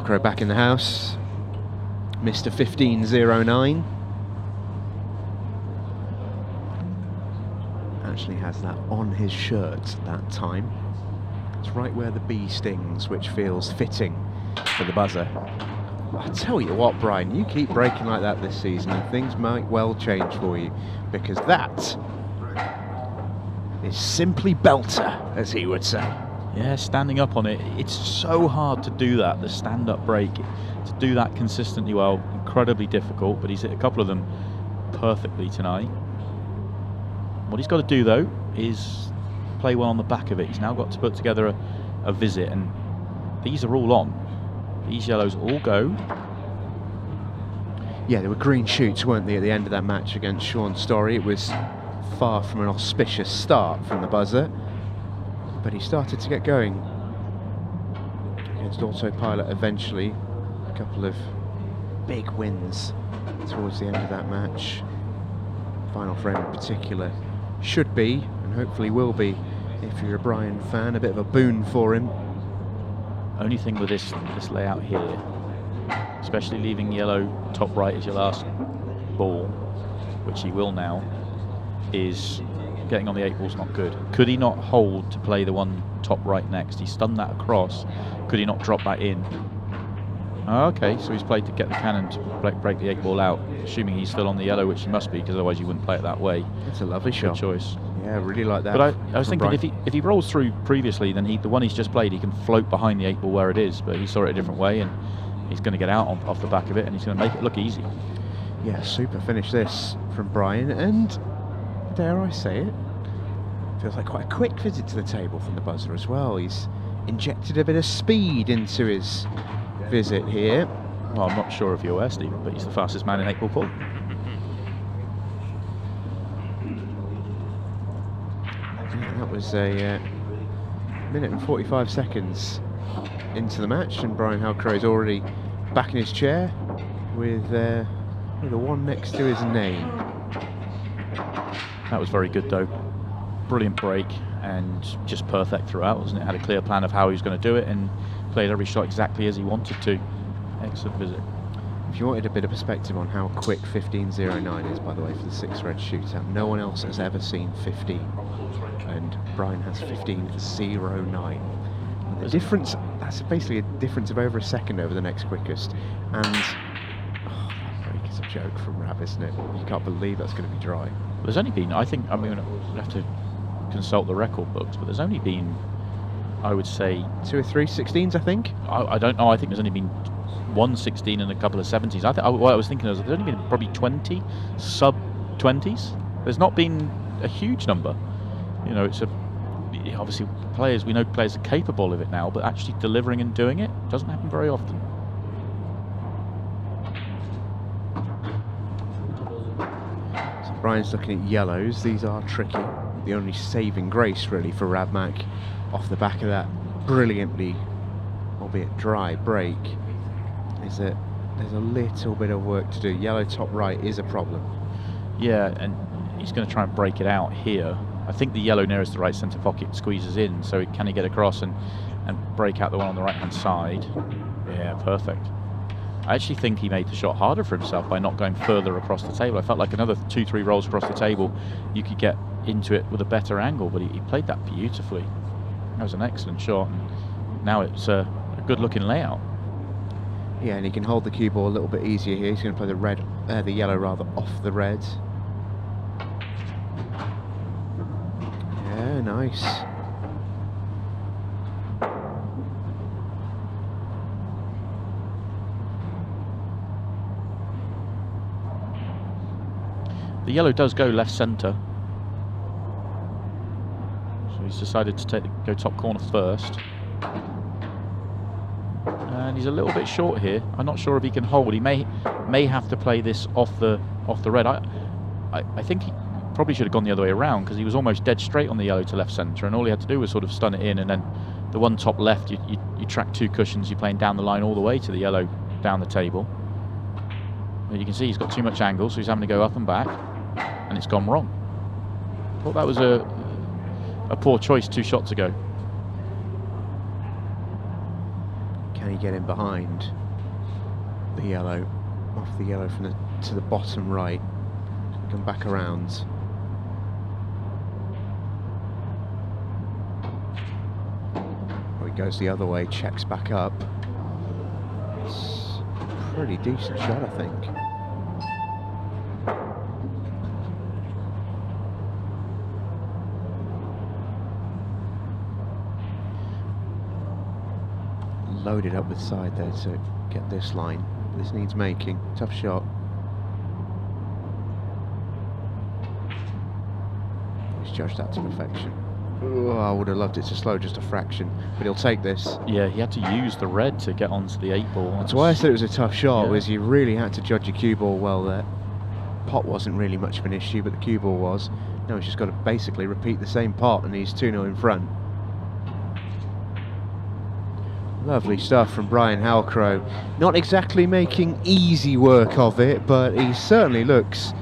Halcrow back in the house. Mr. 1509. Actually has that on his shirt that time. It's right where the bee stings, which feels fitting for the buzzer. I tell you what, Brian, you keep breaking like that this season and things might well change for you, because that is simply belter, as he would say. Yeah, standing up on it, it's so hard to do that, the stand-up break. To do that consistently well, incredibly difficult, but he's hit a couple of them perfectly tonight. What he's got to do, though, is play well on the back of it. He's now got to put together a visit, and these are all on. These yellows all go. Yeah, there were green shoots, weren't they, at the end of that match against Shaun Storry. It was far from an auspicious start from the buzzer, but he started to get going against Autopilot eventually. A couple of big wins towards the end of that match. Final frame in particular should be, and hopefully will be, if you're a Brian fan, a bit of a boon for him. Only thing with this layout here, especially leaving yellow top right as your last ball, which he will now, is getting on the 8 ball's not good. Could he not hold to play the one top right next? He stunned that across. Could he not drop that in? Oh, okay, so he's played to get the cannon to break the 8 ball out, assuming he's still on the yellow, which he must be, because otherwise you wouldn't play it that way. It's a lovely shot. Good choice. Yeah, really like that. But I was thinking, if he rolls through previously, then the one he's just played, he can float behind the 8 ball where it is, but he saw it a different way, and he's going to get out off the back of it, and he's going to make it look easy. Yeah, super finish this from Brian, and dare I say it, feels like quite a quick visit to the table from the buzzer as well. He's injected a bit of speed into his visit here. Well, I'm not sure if you're aware, Stephen, but he's the fastest man in 8 ball pool. Yeah, that was a minute and 45 seconds into the match, and Brian Halcrow is already back in his chair with the one next to his name. That was very good, though. Brilliant break, and just perfect throughout, wasn't it? Had a clear plan of how he was going to do it, and played every shot exactly as he wanted to. Excellent visit. If you wanted a bit of perspective on how quick 15.09 is, by the way, for the 6 red shootout, no one else has ever seen 15, and Brian has 15.09. The difference, that's basically a difference of over a second over the next quickest, and that break is a joke from Rab, isn't it? You can't believe that's going to be dry. There's only been, I mean, we'll have to consult the record books, but there's only been, I would say, 2 or 3 16s, I think. I don't know. I think there's only been 1 16 and a couple of 70s. What I was thinking was there's only been probably 20 sub 20s. There's not been a huge number. You know, it's obviously we know players are capable of it now, but actually delivering and doing it doesn't happen very often. So Brian's looking at yellows. These are tricky. The only saving grace really for Rab Mac off the back of that brilliantly, albeit dry, break is that there's a little bit of work to do. Yellow top right is a problem. Yeah, and he's going to try and break it out here. I think the yellow nearest the right centre pocket squeezes in, so can he get across and break out the one on the right hand side? Yeah, perfect. I actually think he made the shot harder for himself by not going further across the table. I felt like another 2-3 rolls across the table you could get into it with a better angle, but he played that beautifully. That was an excellent shot, and now it's a good looking layout. Yeah, and he can hold the cue ball a little bit easier here. He's going to play the yellow rather off the red. Yeah, nice. The yellow does go left centre, so he's decided to go top corner first. And he's a little bit short here. I'm not sure if he can hold. He may have to play this off the red. I think he probably should have gone the other way around, because he was almost dead straight on the yellow to left centre, and all he had to do was sort of stun it in, and then the one top left, you track 2 cushions, you're playing down the line all the way to the yellow down the table. But you can see he's got too much angle, so he's having to go up and back, and it's gone wrong. I thought that was a poor choice 2 shots ago. Can he get in behind the yellow, off the yellow from to the bottom right, come back around. Oh, he goes the other way, checks back up. It's a pretty decent shot, I think. Loaded up with side there to get this line. This needs making. Tough shot. He's judged that to perfection. Oh, I would have loved it to slow just a fraction, but he'll take this. Yeah, he had to use the red to get onto the 8 ball. That's why I said it was a tough shot, yeah. was you really had to judge your cue ball well there. Pot wasn't really much of an issue, but the cue ball was. Now he's just got to basically repeat the same pot, and he's 2-0 in front. Lovely stuff from Brian Halcrow. Not exactly making easy work of it, but he certainly looks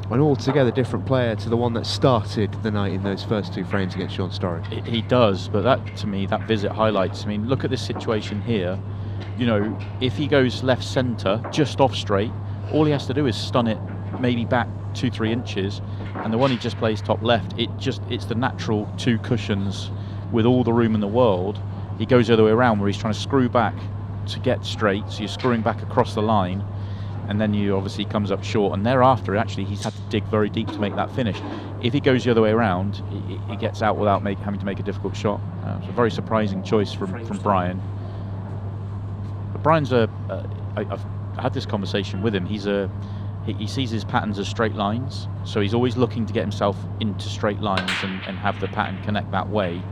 an altogether different player to the one that started the night in those first 2 frames against Shaun Storry. He does, but that, to me, that visit highlights. I mean, look at this situation here. You know, if he goes left centre, just off straight, all he has to do is stun it maybe back 2-3 inches, and the one he just plays top left, it's the natural 2 cushions with all the room in the world. He goes the other way around where he's trying to screw back to get straight, so you're screwing back across the line, and then you obviously comes up short, and thereafter actually he's had to dig very deep to make that finish. If he goes the other way around, he gets out without having to make a difficult shot. It's a very surprising choice from Brian. But Brian's I've had this conversation with him. He sees his patterns as straight lines, so he's always looking to get himself into straight lines and have the pattern connect that way.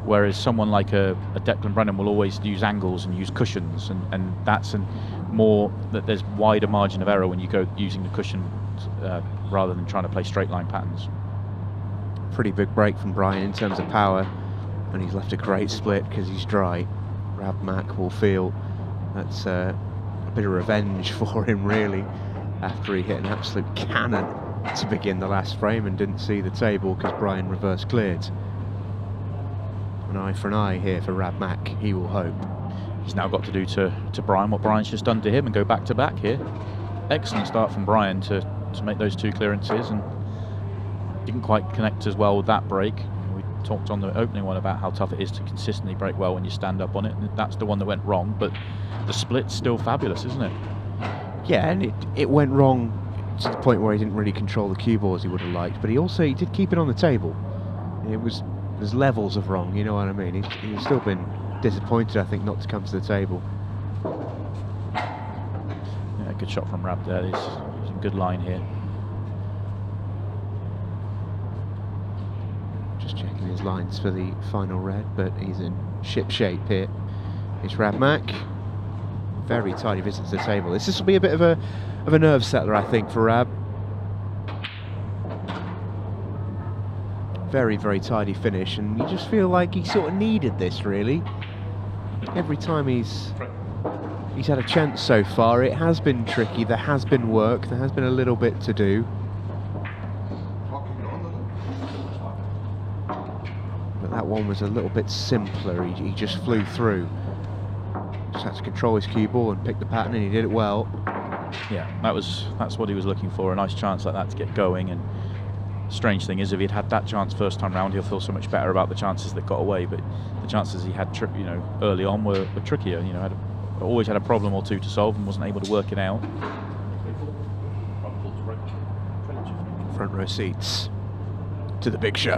Whereas someone like a Declan Brennan will always use angles and use cushions, and that's more that there's wider margin of error when you go using the cushion rather than trying to play straight line patterns. Pretty big break from Brian in terms of power, and he's left a great split because he's dry. Rab Mac will feel that's a bit of revenge for him really, after he hit an absolute cannon to begin the last frame and didn't see the table because Brian reverse cleared. An eye for an eye here for Rab Mac, he will hope. He's now got to do to Brian what Brian's just done to him and go back to back here. Excellent start from Brian to make those 2 clearances, and didn't quite connect as well with that break. We talked on the opening one about how tough it is to consistently break well when you stand up on it, and that's the one that went wrong, but the split's still fabulous, isn't it? Yeah, and it went wrong to the point where he didn't really control the cue ball as he would have liked, but he did keep it on the table. There's levels of wrong, you know what I mean? He's still been disappointed, I think, not to come to the table. Yeah, good shot from Rab there. He's a good line here. Just checking his lines for the final red, but he's in ship shape here. It's Rab Mac. Very tidy visit to the table. This will be a bit of a nerve settler, I think, for Rab. Very, very tidy finish, and you just feel like he sort of needed this, really. Every time he's had a chance so far, it has been tricky, there has been work, there has been a little bit to do. But that one was a little bit simpler, he just flew through. Just had to control his cue ball and pick the pattern, and he did it well. Yeah, that's what he was looking for, a nice chance like that to get going. And strange thing is, if he'd had that chance first time round, he'll feel so much better about the chances that got away. But the chances he had, early on were trickier. Always had a problem or 2 to solve and wasn't able to work it out. Front row seats to the big show.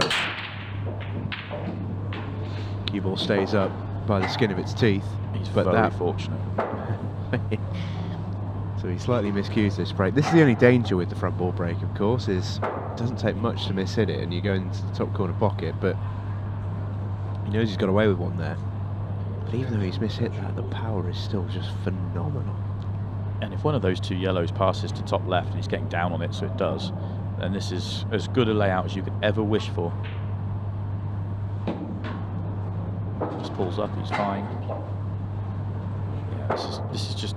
Cue ball stays up by the skin of its teeth. He's very fortunate. So he slightly miscues this break. This is the only danger with the front ball break, of course, is it doesn't take much to miss-hit it and you go into the top corner pocket, but he knows he's got away with one there. But even though he's mishit that, the power is still just phenomenal. And if one of those 2 yellows passes to top left and he's getting down on it, so it does, then this is as good a layout as you could ever wish for. Just pulls up, he's fine. Yeah, this is just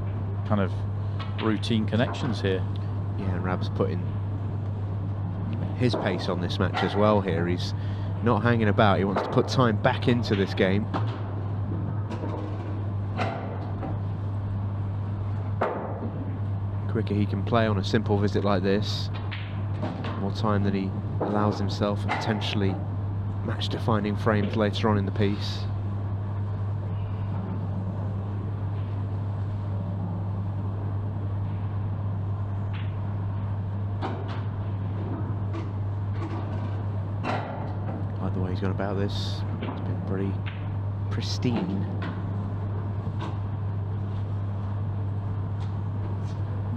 kind of routine connections here. Yeah, and Rab's putting his pace on this match as well here. He's not hanging about, he wants to put time back into this game. quicker he can play on a simple visit like this, the more time that he allows himself for potentially match-defining frames later on in the piece. Like the way he's gone about this, it's been pretty pristine.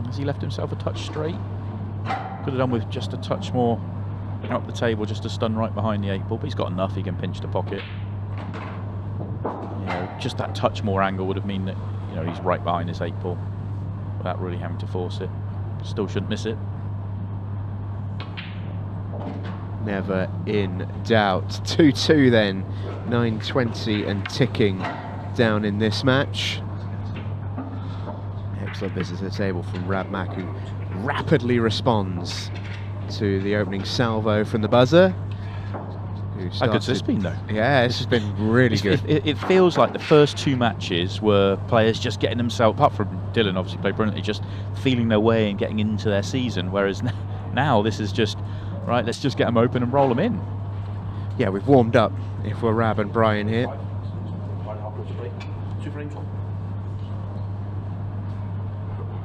Has he left himself a touch straight? Could have done with just a touch more up the table, just to stun right behind the 8-ball, but he's got enough, he can pinch the pocket. You know, just that touch more angle would have mean that, you know, he's right behind his 8-ball without really having to force it. Still shouldn't miss it. Never in doubt. 2-2 then, 9:20 and ticking down in this match. Excellent visit to the table from Rab Mac, who rapidly responds to the opening salvo from the buzzer. How good's this been, though? Yeah, this has been really good. It feels like the first two matches were players just getting themselves, apart from Dylan obviously played brilliantly, just feeling their way and getting into their season, whereas now this is just, right, let's just get them open and roll them in. Yeah, we've warmed up, if we're Rab and Brian here.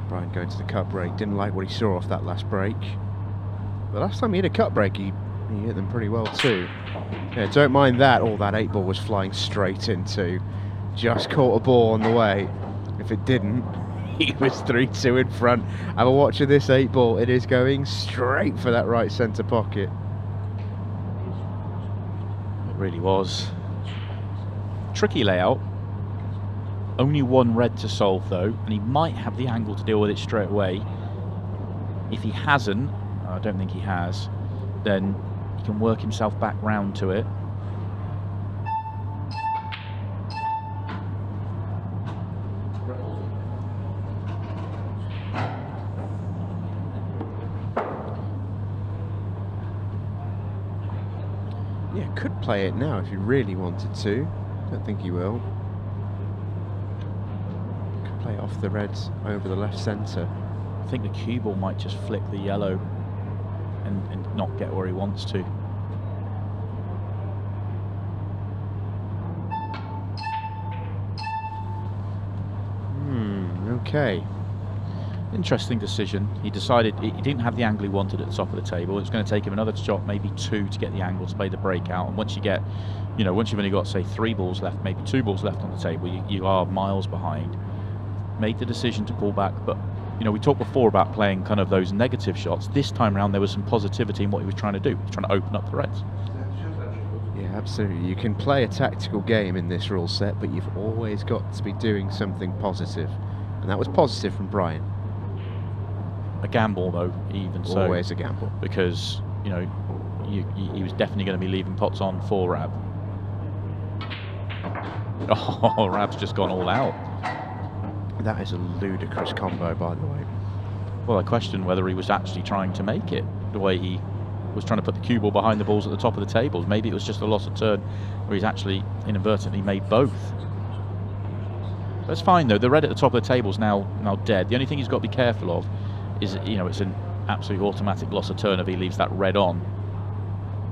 Brian going to the cut break, didn't like what he saw off that last break. The last time he hit a cut break, he hit them pretty well too. Yeah, don't mind that. Oh, that 8-ball was flying straight into. Just caught a ball on the way. If it didn't, he was 3-2 in front. Have a watch of this 8-ball. It is going straight for that right centre pocket. It really was. Tricky layout. Only one red to solve though, and he might have the angle to deal with it straight away. If he hasn't, I don't think he has, then he can work himself back round to it. Yeah, could play it now if he really wanted to. Don't think he will. Could play off the reds over the left centre. I think the cue ball might just flick the yellow and not get where he wants to. Okay. Interesting decision. He decided he didn't have the angle he wanted at the top of the table. It's going to take him another shot, maybe 2, to get the angle to play the breakout. And once you get, you know, once you've only got, say, 3 balls left, maybe 2 balls left on the table, you are miles behind. Made the decision to pull back, but you know, we talked before about playing kind of those negative shots. This time around there was some positivity in what he was trying to do. He was trying to open up the reds. Yeah, absolutely. You can play a tactical game in this rule set, but you've always got to be doing something positive. And that was positive from Brian. A gamble though, even so. Always a gamble. Because, you know, he was definitely going to be leaving pots on for Rab. Oh, Rab's just gone all out. That is a ludicrous combo, by the way. Well, I question whether he was actually trying to make it, the way he was trying to put the cue ball behind the balls at the top of the tables. Maybe it was just a loss of turn where he's actually inadvertently made both. That's fine though. The red at the top of the table is now dead. The only thing he's got to be careful of is, you know, it's an absolute automatic loss of turn if he leaves that red on.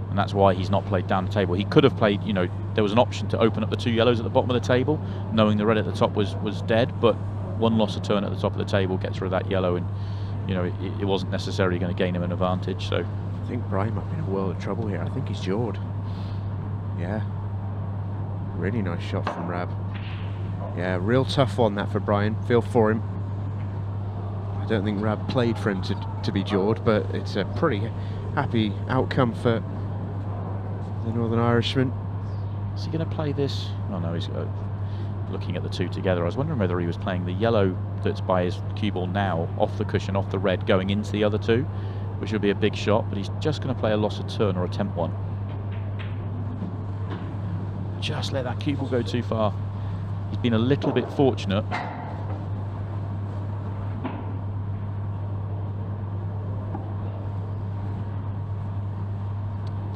And that's why he's not played down the table. He could have played, you know, there was an option to open up the 2 yellows at the bottom of the table, knowing the red at the top was dead, but one loss of turn at the top of the table gets rid of that yellow, and you know it wasn't necessarily going to gain him an advantage. So I think Brian might be in a world of trouble here. I think he's jawed. Yeah, really nice shot from Rab. Yeah, real tough one that for Brian. Feel for him. I don't think Rab played for him to be jawed, but it's a pretty happy outcome for the Northern Irishman. Is he going to play this? Oh no, he's looking at the 2 together. I was wondering whether he was playing the yellow that's by his cue ball now off the cushion, off the red, going into the other 2, which would be a big shot, but he's just going to play a loss of turn or attempt one. Just let that cue ball go too far. He's been a little bit fortunate.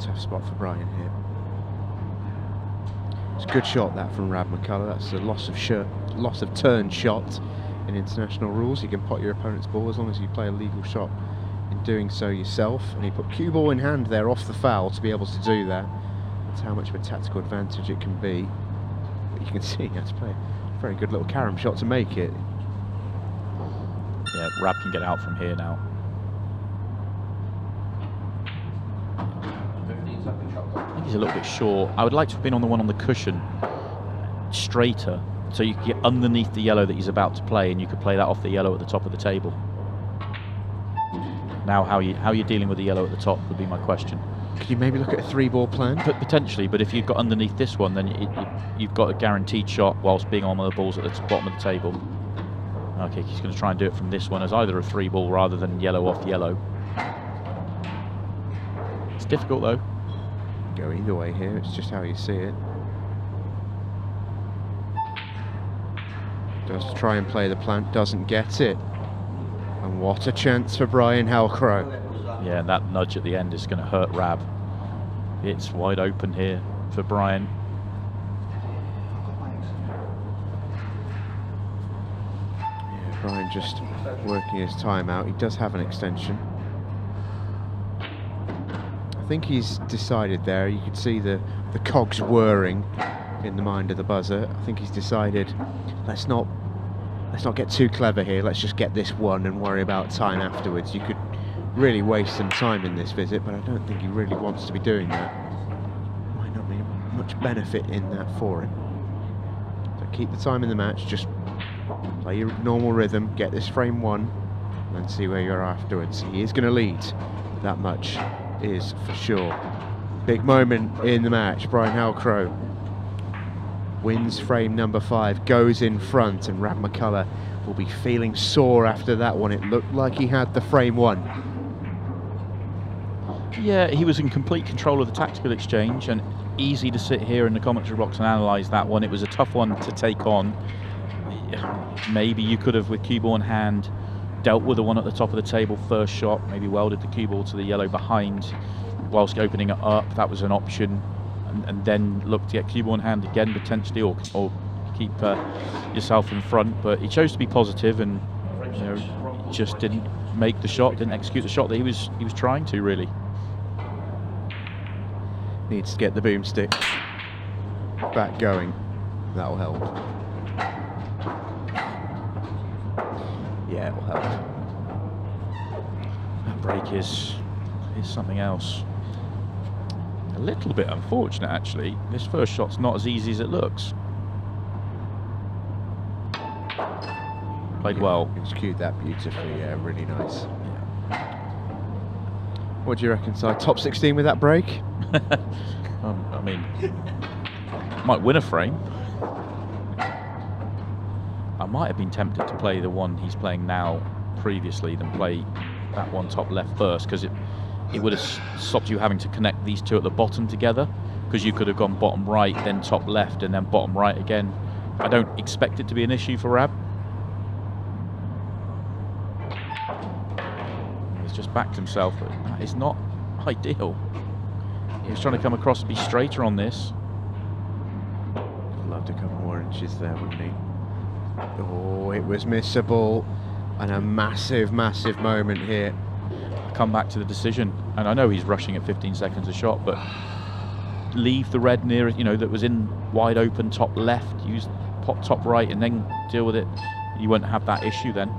Tough spot for Brian here. It's a good shot that from Rab Mccullough. That's a loss of turn shot, in international rules. You can pot your opponent's ball as long as you play a legal shot in doing so yourself. And he put cue ball in hand there off the foul to be able to do that. That's how much of a tactical advantage it can be. But you can see he had to play a very good little carom shot to make it. Yeah, Rab can get out from here now. I think he's a little bit short. I would like to have been on the one on the cushion, straighter, so you could get underneath the yellow that he's about to play, and you could play that off the yellow at the top of the table. Now, how you're dealing with the yellow at the top would be my question. Could you maybe look at a 3-ball plan? But potentially, but if you've got underneath this one, then you've got a guaranteed shot whilst being on one of the balls at the bottom of the table. Okay, he's going to try and do it from this one as either a 3-ball rather than yellow off yellow. It's difficult though. Go either way here, it's just how you see it. Does try and play the plant, doesn't get it. And what a chance for Brian Halcrow. Yeah, and that nudge at the end is going to hurt Rab. It's wide open here for Brian. Yeah, Brian just working his time out. He does have an extension. I think he's decided there, you could see the cogs whirring in the mind of the buzzer. I think he's decided, let's not get too clever here, let's just get this one and worry about time afterwards. You could really waste some time in this visit, but I don't think he really wants to be doing that. Might not be much benefit in that for him. So keep the time in the match, just play your normal rhythm, get this frame one, and then see where you are afterwards. He is going to lead, that much is for sure. Big moment in the match. Brian Halcrow wins frame number 5, goes in front, and Rab Mccullough will be feeling sore after that one. It looked like he had the frame one. Yeah, he was in complete control of the tactical exchange, and easy to sit here in the commentary box and analyse that one. It was a tough one to take on. Maybe you could have, with cue ball in hand, dealt with the one at the top of the table first shot, maybe welded the cue ball to the yellow behind whilst opening it up. That was an option. And then look to get cue ball in hand again potentially, or keep yourself in front. But he chose to be positive, and just didn't make the shot, didn't execute the shot that he was trying to really. Needs to get the boomstick back going. That'll help. Yeah, it'll help. That break is something else. A little bit unfortunate actually. This first shot's not as easy as it looks. Played well. Executed that beautifully, yeah, really nice. Yeah. What do you reckon, Si? Top 16 with that break? I mean, might win a frame. I might have been tempted to play the one he's playing now previously than play that one top left first, because it would have stopped you having to connect these two at the bottom together, because you could have gone bottom right, then top left, and then bottom right again. I don't expect it to be an issue for Rab. He's just backed himself, but that is not ideal. He was trying to come across and be straighter on this. Loved a couple more inches there, wouldn't he? Oh, it was missable, and a massive, massive moment here. Come back to the decision, and I know he's rushing at 15 seconds a shot, but leave the red near, that was in wide open top left, use pop top right, and then deal with it. You won't have that issue then.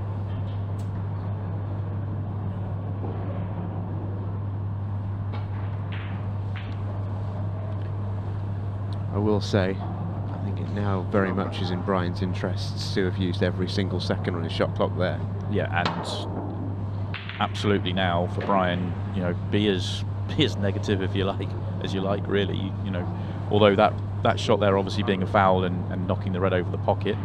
I will say, I think it now very much is in Brian's interests to have used every single second on his shot clock there. Yeah, and absolutely now for Brian, be as negative as you like really. Although that shot there obviously being a foul and knocking the red over the pocket.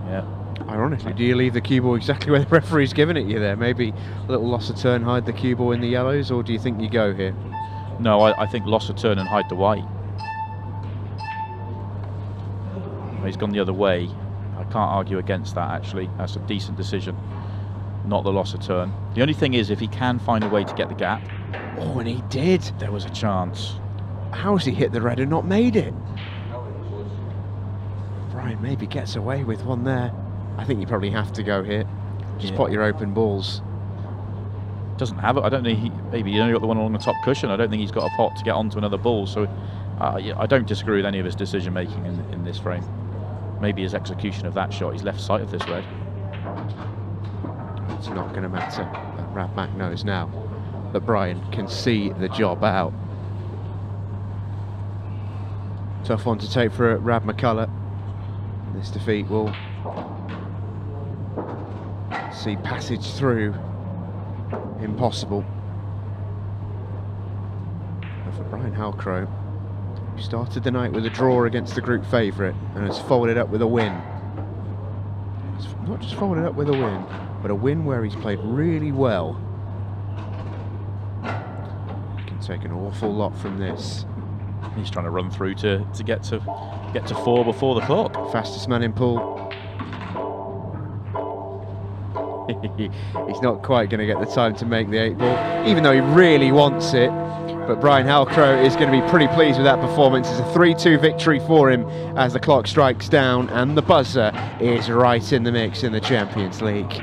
Yeah. Ironically, do you leave the cue ball exactly where the referee's given it you there? Maybe a little loss of turn, hide the cue ball in the yellows, or do you think you go here? No, I think loss of turn and hide the white. He's gone the other way. I can't argue against that actually. That's a decent decision. Not the loss of turn. The only thing is, if he can find a way to get the gap. Oh, and he did. There was a chance. How's he hit the red and not made it? Brian maybe gets away with one there. I think you probably have to go here. Just pot your open balls. Doesn't have it. I don't think maybe he only got the one along the top cushion. I don't think he's got a pot to get onto another ball. So I don't disagree with any of his decision making in this frame. Maybe his execution of that shot. He's left sight of this red. It's not going to matter. Rab Mc knows now that Brian can see the job out. Tough one to take for Rab Mccullough. This defeat will see passage through impossible. But for Brian Halcrow, who started the night with a draw against the group favourite and has followed it up with a win. Not just followed it up with a win, but a win where he's played really well. Can take an awful lot from this. He's trying to run through to get to 4 before the clock. Fastest man in pool. He's not quite going to get the time to make the 8 ball, even though he really wants it. But Brian Halcrow is going to be pretty pleased with that performance. It's a 3-2 victory for him as the clock strikes down and the buzzer is right in the mix in the Champions League.